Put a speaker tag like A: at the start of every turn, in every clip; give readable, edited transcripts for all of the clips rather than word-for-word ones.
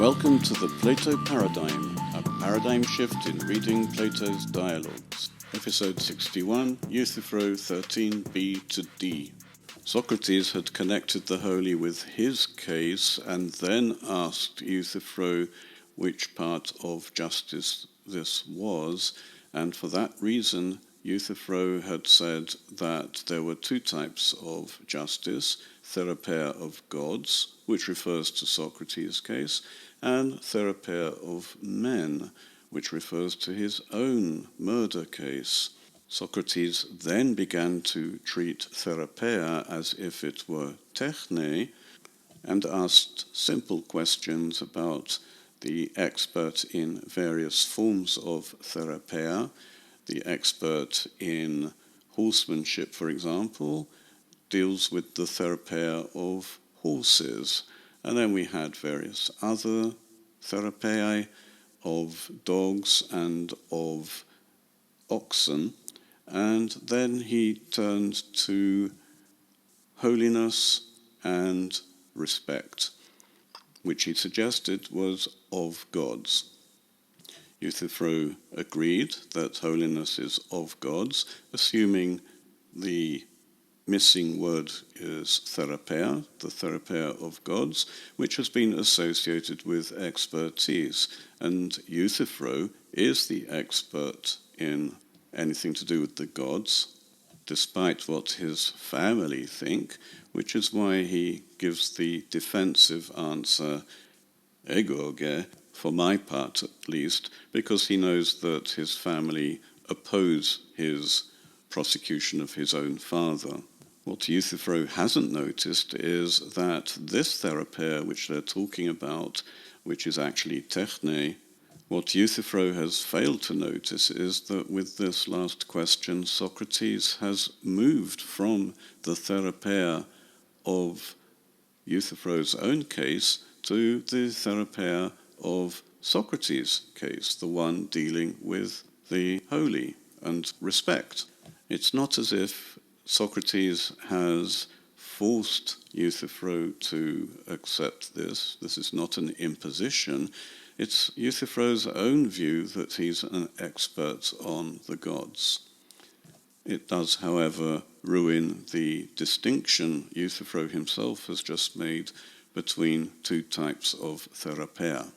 A: Welcome to the Plato Paradigm, a paradigm shift in reading Plato's dialogues. Episode 61, Euthyphro 13b to d. Socrates had connected the holy with his case and then asked Euthyphro which part of justice this was, and for that reason Euthyphro had said that there were two types of justice, therapeia of gods, which refers to Socrates' case, and therapeia of men, which refers to his own murder case. Socrates then began to treat therapeia as if it were techne, and asked simple questions about the expert in various forms of therapeia. The expert in horsemanship, for example, deals with the therapeia of horses. And then we had various other therapeiae of dogs and of oxen. And then he turned to holiness and respect, which he suggested was of gods. Euthyphro agreed that holiness is of gods, assuming the missing word is therapeia, the therapeia of gods, which has been associated with expertise. And Euthyphro is the expert in anything to do with the gods, despite what his family think, which is why he gives the defensive answer, egoge, for my part at least, because he knows that his family oppose his prosecution of his own father. What Euthyphro hasn't noticed is that this therapeia which they're talking about, which is actually techne, what Euthyphro has failed to notice is that with this last question, Socrates has moved from the therapeia of Euthyphro's own case to the therapeia of Socrates' case, the one dealing with the holy and respect. It's not as if Socrates has forced Euthyphro to accept this. This is not an imposition. It's Euthyphro's own view that he's an expert on the gods. It does, however, ruin the distinction Euthyphro himself has just made between two types of therapeia.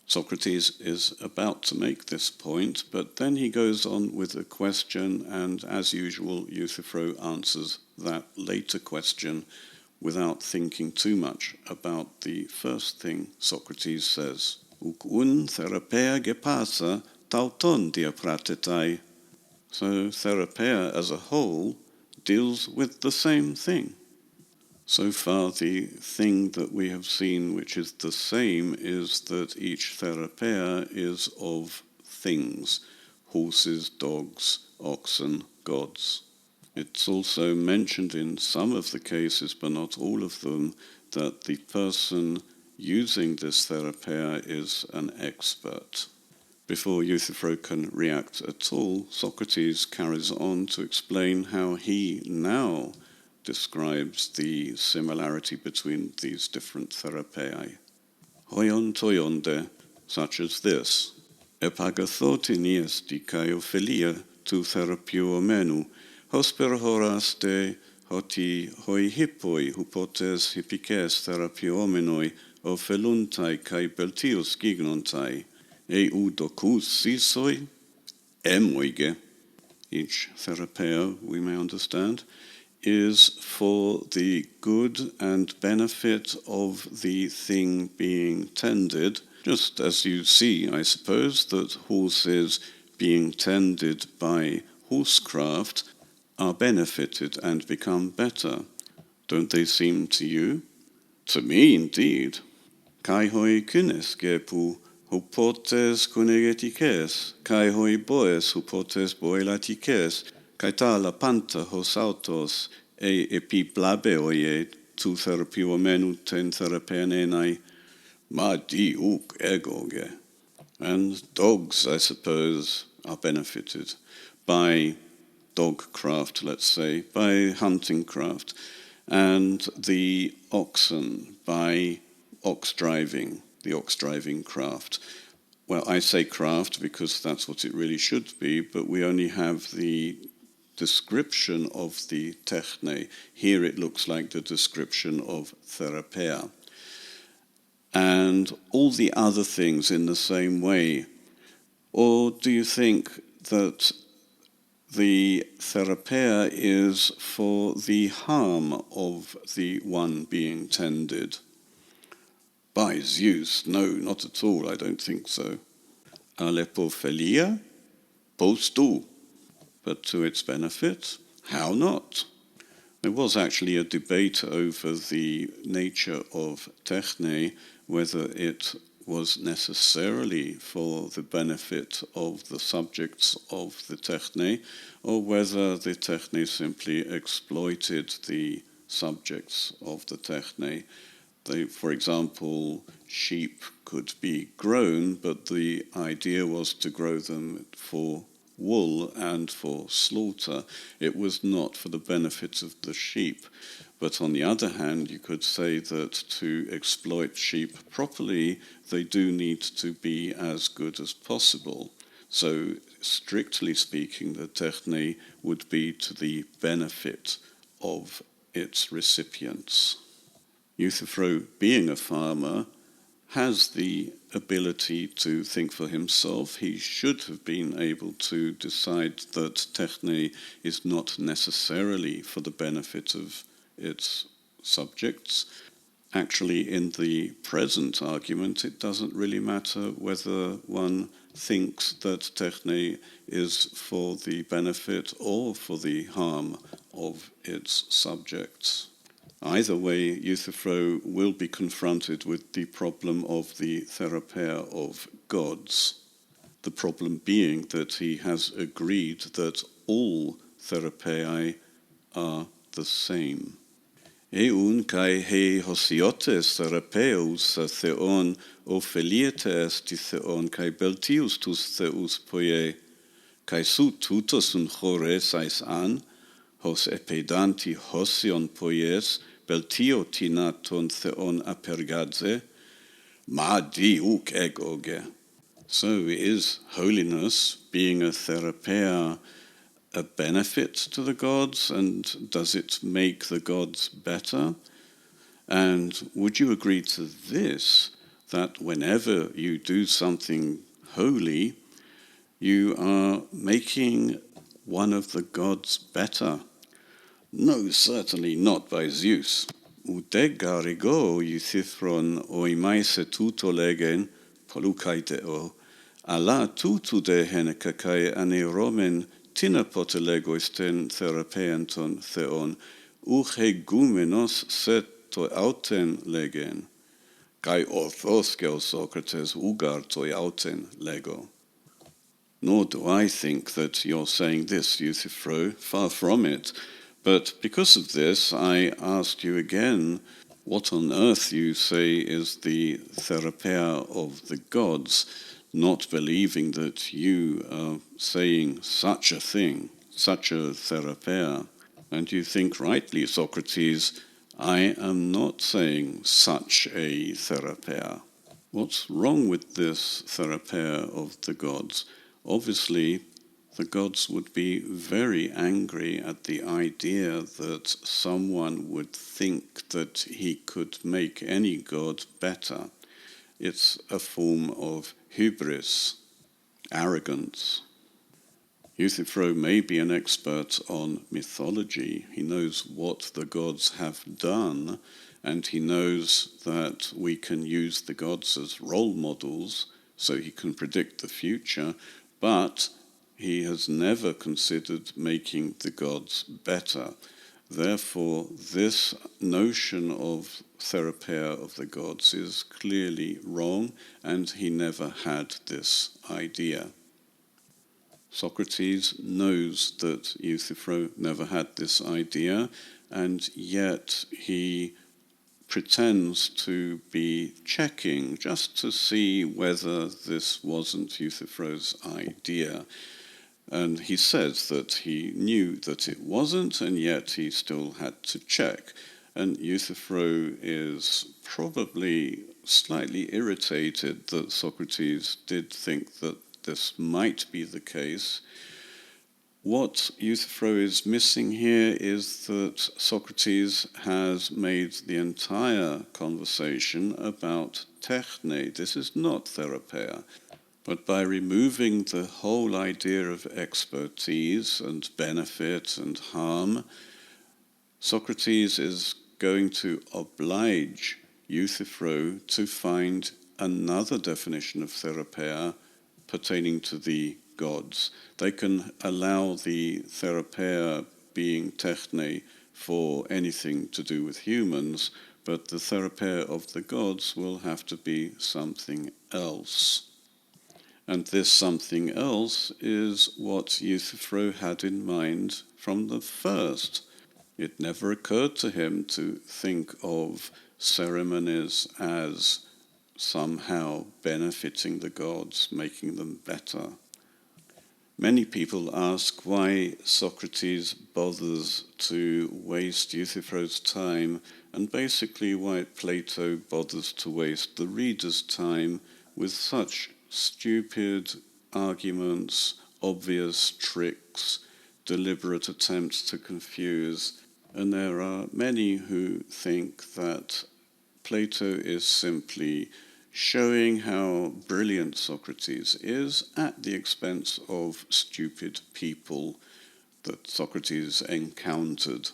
A: Socrates is about to make this point, but then he goes on with a question, and as usual, Euthyphro answers that later question without thinking too much about the first thing Socrates says. Uk un therapeia gepasa tauton diapratetai. So therapeia as a whole deals with the same thing. So far, the thing that we have seen which is the same is that each therapeia is of things, horses, dogs, oxen, gods. It's also mentioned in some of the cases, but not all of them, that the person using this therapeia is an expert. Before Euthyphro can react at all, Socrates carries on to explain how he now describes the similarity between these different therapeiae. Hoion toionde, such as this. Epagathotini esti kai ophelia tu therapiomenu, hosper horaste hoti hoi hippoi hupotes hippikes therapiomenoi opheluntai kai beltius gignontai, eu docus sisoi, emoige. Each therapeia, we may understand, is for the good and benefit of the thing being tended, just as you see, I suppose, that horses being tended by horsecraft are benefited and become better. Don't they seem to you? To me, indeed. Kai hoi kynes gepu hupotes kunegetikes, kai hoi boes hupotes boelatikes, kai tala panta hos autos epi blabeoie tu therapiomenu ten therapeanenai, ma di uk egoge. And dogs, I suppose, are benefited by dog craft, let's say, by hunting craft, and the oxen by ox driving. the ox-driving craft. Well, I say craft because that's what it really should be, but we only have the description of the techne. Here it looks like the description of therapeia. And all the other things in the same way. Or do you think that the therapeia is for the harm of the one being tended? By Zeus, no, not at all, I don't think so. Alepophilia? Postu. But to its benefit? How not? There was actually a debate over the nature of techne, whether it was necessarily for the benefit of the subjects of the techne, or whether the techne simply exploited the subjects of the techne. For example, sheep could be grown, but the idea was to grow them for wool and for slaughter. It was not for the benefit of the sheep. But on the other hand, you could say that to exploit sheep properly, they do need to be as good as possible. So, strictly speaking, the techne would be to the benefit of its recipients. Euthyphro, being a farmer, has the ability to think for himself. He should have been able to decide that techne is not necessarily for the benefit of its subjects. Actually, in the present argument, it doesn't really matter whether one thinks that techne is for the benefit or for the harm of its subjects. Either way, Euthyphro will be confronted with the problem of the therapeia of gods. The problem being that he has agreed that all therapeiae are the same. Eun kai he hosiotes therapeus theon ophelietes ti theon kai beltius tus theus poie kai su tutos un chores ais an hos epedanti hosion poies beltio tinaton theon apergadze ma diuk egoge. So is holiness, being a therapeia, a benefit to the gods, and does it make the gods better? And would you agree to this, that whenever you do something holy, you are making one of the gods better? No, certainly not by Zeus. Udegarigo Euthyphron oimaise tuto legen polukaiteo, ala tutu de henekakai aneromen tina potelegoisten therapeenton theon, uchegumenos set auten legen, kai orthos Socrates ugar auten lego. Nor do I think that you're saying this, Euthyphro, far from it. But because of this, I asked you again what on earth you say is the therapeia of the gods, not believing that you are saying such a thing, such a therapeia. And you think rightly, Socrates, I am not saying such a therapeia. What's wrong with this therapeia of the gods? Obviously, the gods would be very angry at the idea that someone would think that he could make any god better. It's a form of hubris, arrogance. Euthyphro may be an expert on mythology. He knows what the gods have done, and he knows that we can use the gods as role models so he can predict the future, but he has never considered making the gods better. Therefore, this notion of therapeia of the gods is clearly wrong, and he never had this idea. Socrates knows that Euthyphro never had this idea, and yet he pretends to be checking just to see whether this wasn't Euthyphro's idea. And he says that he knew that it wasn't, and yet he still had to check. And Euthyphro is probably slightly irritated that Socrates did think that this might be the case. What Euthyphro is missing here is that Socrates has made the entire conversation about techne. This is not therapeia. But by removing the whole idea of expertise and benefit and harm, Socrates is going to oblige Euthyphro to find another definition of therapeia pertaining to the gods. They can allow the therapeia being techne for anything to do with humans, but the therapeia of the gods will have to be something else. And this something else is what Euthyphro had in mind from the first. It never occurred to him to think of ceremonies as somehow benefiting the gods, making them better. Many people ask why Socrates bothers to waste Euthyphro's time, and basically why Plato bothers to waste the reader's time with such stupid arguments, obvious tricks, deliberate attempts to confuse. And there are many who think that Plato is simply showing how brilliant Socrates is at the expense of stupid people that Socrates encountered.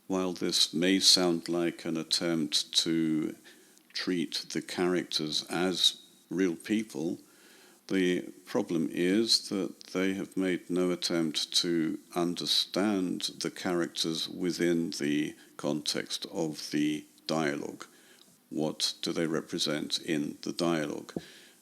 A: While this may sound like an attempt to treat the characters as real people, the problem is that they have made no attempt to understand the characters within the context of the dialogue. What do they represent in the dialogue?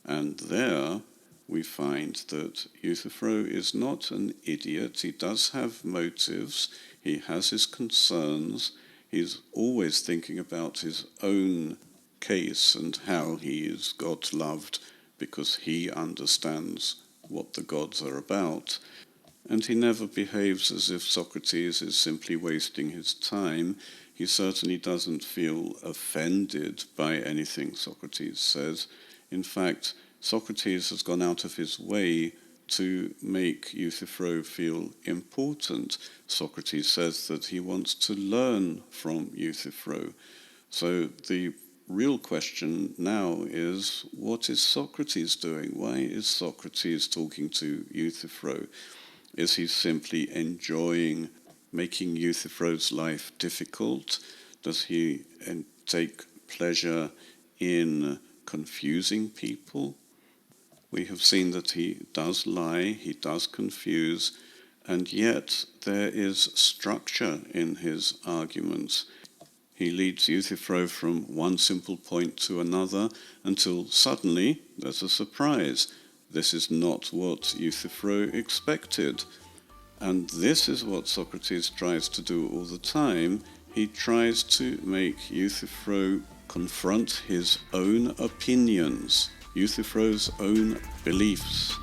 A: And there we find that Euthyphro is not an idiot. He does have motives. He has his concerns. He's always thinking about his own case and how he is God-loved because he understands what the gods are about. And he never behaves as if Socrates is simply wasting his time. He certainly doesn't feel offended by anything Socrates says. In fact, Socrates has gone out of his way to make Euthyphro feel important. Socrates says that he wants to learn from Euthyphro. So the real question now is, what is Socrates doing? Why is Socrates talking to Euthyphro? Is he simply enjoying making Euthyphro's life difficult? Does he take pleasure in confusing people? We have seen that he does lie, he does confuse, and yet there is structure in his arguments. He leads Euthyphro from one simple point to another until suddenly there's a surprise. This is not what Euthyphro expected. And this is what Socrates tries to do all the time. He tries to make Euthyphro confront his own opinions, Euthyphro's own beliefs.